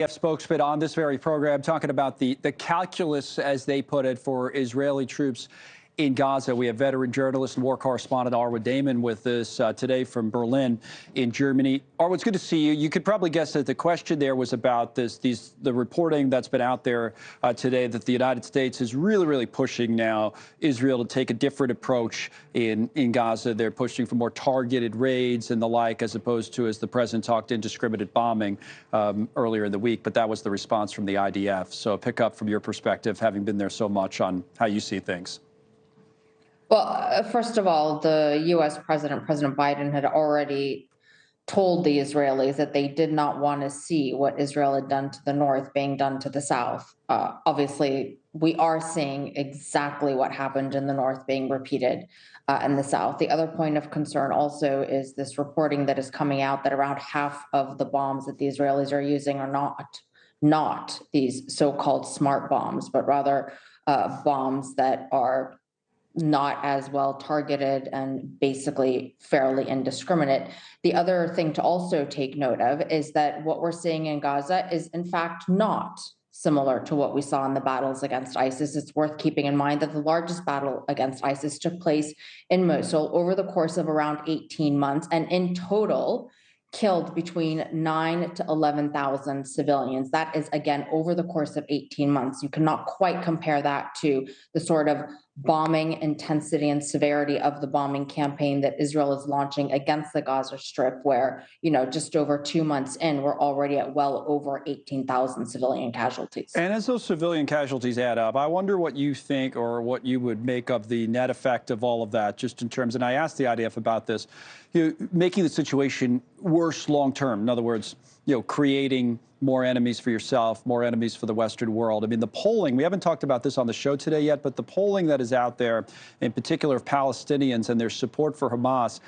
Spokesman on this very program talking about the calculus, as they put it, for Israeli troops in Gaza. We have veteran journalist and war correspondent Arwa Damon with us today from Berlin in Germany. Arwa, it's good to see you. You could probably guess that the question there was about the reporting that's been out there today that the United States is really pushing now Israel to take a different approach in Gaza. They're pushing for more targeted raids and the like, as opposed to, as the president talked, indiscriminate bombing earlier in the week. But that was the response from the IDF. So pick up from your perspective, having been there so much, on how you see things. Well, first of all, the U.S. President Biden, had already told the Israelis that they did not want to see what Israel had done to the north being done to the south. Obviously, we are seeing exactly what happened in the north being repeated in the south. The other point of concern also is this reporting that is coming out that around half of the bombs that the Israelis are using are not these so-called smart bombs, but rather bombs that are not as well targeted and basically fairly indiscriminate. The other thing to also take note of is that what we're seeing in Gaza is in fact not similar to what we saw in the battles against ISIS. It's worth keeping in mind that the largest battle against ISIS took place in Mosul over the course of around 18 months, and in total killed between 9,000 to 11,000 civilians. That is, again, over the course of 18 months. You cannot quite compare that to the sort of bombing intensity and severity of the bombing campaign that Israel is launching against the Gaza Strip, where, just over 2 months in, we're already at well over 18,000 civilian casualties. And as those civilian casualties add up, I wonder what you think, or what you would make of the net effect of all of that, just in terms, and I asked the IDF about this, making the situation worse long term. In other words, creating more enemies for yourself, more enemies for the Western world. I mean, the polling, we haven't talked about this on the show today yet, but the polling that is out there, in particular of Palestinians and their support for Hamas,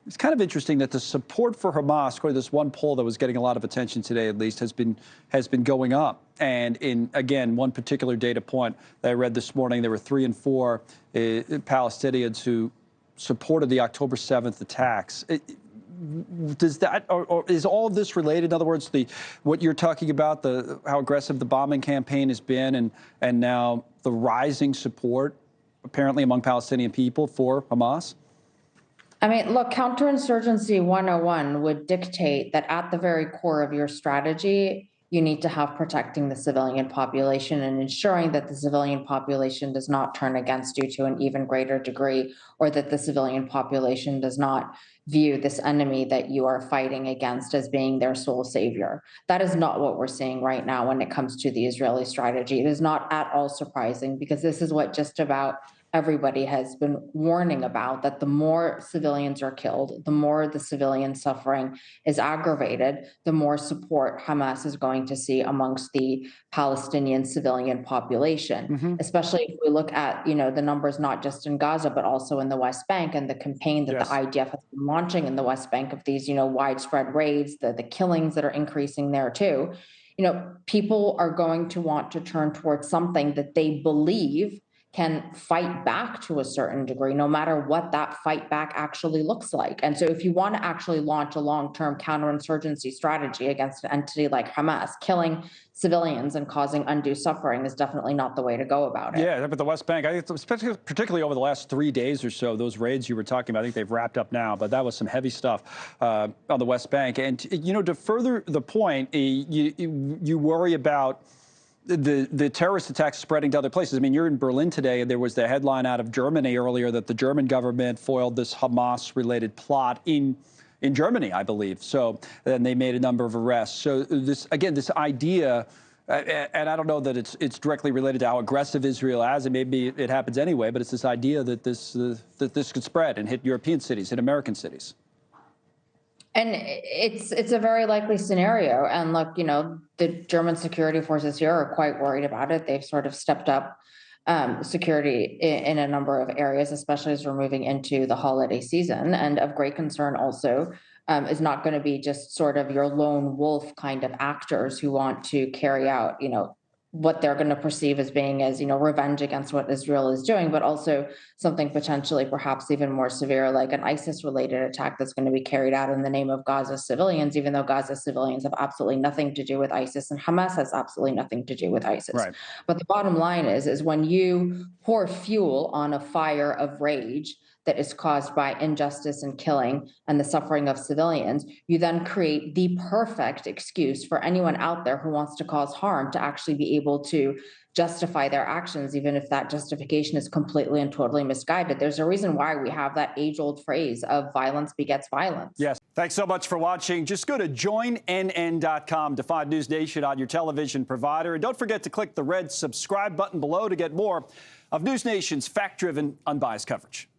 it's kind of interesting that the support for Hamas, according to this one poll that was getting a lot of attention today, at least, has been going up. And in, again, one particular data point that I read this morning, there were 3 and 4 Palestinians who supported the October 7th attacks. Does that, or is all of this related? In other words, what you're talking about, how aggressive the bombing campaign has been, and now the rising support, apparently among Palestinian people, for Hamas? I mean, look, counterinsurgency 101 would dictate that at the very core of your strategy, you need to have protecting the civilian population and ensuring that the civilian population does not turn against you to an even greater degree, or that the civilian population does not view this enemy that you are fighting against as being their sole savior. That is not what we're seeing right now when it comes to the Israeli strategy. It is not at all surprising, because this is what just about everybody has been warning about, that the more civilians are killed, the more the civilian suffering is aggravated, the more support Hamas is going to see amongst the Palestinian civilian population, especially if we look at, the numbers not just in Gaza, but also in the West Bank, and the campaign that the IDF has been launching in the West Bank of these, widespread raids, the killings that are increasing there too. People are going to want to turn towards something that they believe can fight back to a certain degree, no matter what that fight back actually looks like. And so if you want to actually launch a long-term counterinsurgency strategy against an entity like Hamas, killing civilians and causing undue suffering is definitely not the way to go about it. Yeah, but the West Bank, particularly over the last 3 days or so, those raids you were talking about, I think they've wrapped up now, but that was some heavy stuff on the West Bank. And, to further the point, you worry about the terrorist attacks spreading to other places. I mean, you're in Berlin today, and there was the headline out of Germany earlier that the German government foiled this Hamas-related plot in Germany, I believe. So then they made a number of arrests. So this idea, and I don't know that it's directly related to how aggressive Israel is, and maybe it happens anyway, but it's this idea that this could spread and hit European cities, hit American cities. And it's a very likely scenario. And look, the German security forces here are quite worried about it. They've sort of stepped up security in a number of areas, especially as we're moving into the holiday season. And of great concern also is not going to be just sort of your lone wolf kind of actors who want to carry out, what they're going to perceive as being revenge against what Israel is doing, but also something potentially perhaps even more severe, like an ISIS-related attack that's going to be carried out in the name of Gaza civilians, even though Gaza civilians have absolutely nothing to do with ISIS and Hamas has absolutely nothing to do with ISIS. Right. But the bottom line is when you pour fuel on a fire of rage that is caused by injustice and killing and the suffering of civilians, you then create the perfect excuse for anyone out there who wants to cause harm to actually be able to justify their actions, even if that justification is completely and totally misguided. There's a reason why we have that age-old phrase of violence begets violence. Yes. Thanks so much for watching. Just go to joinnn.com to find NewsNation on your television provider. And don't forget to click the red subscribe button below to get more of NewsNation's fact-driven, unbiased coverage.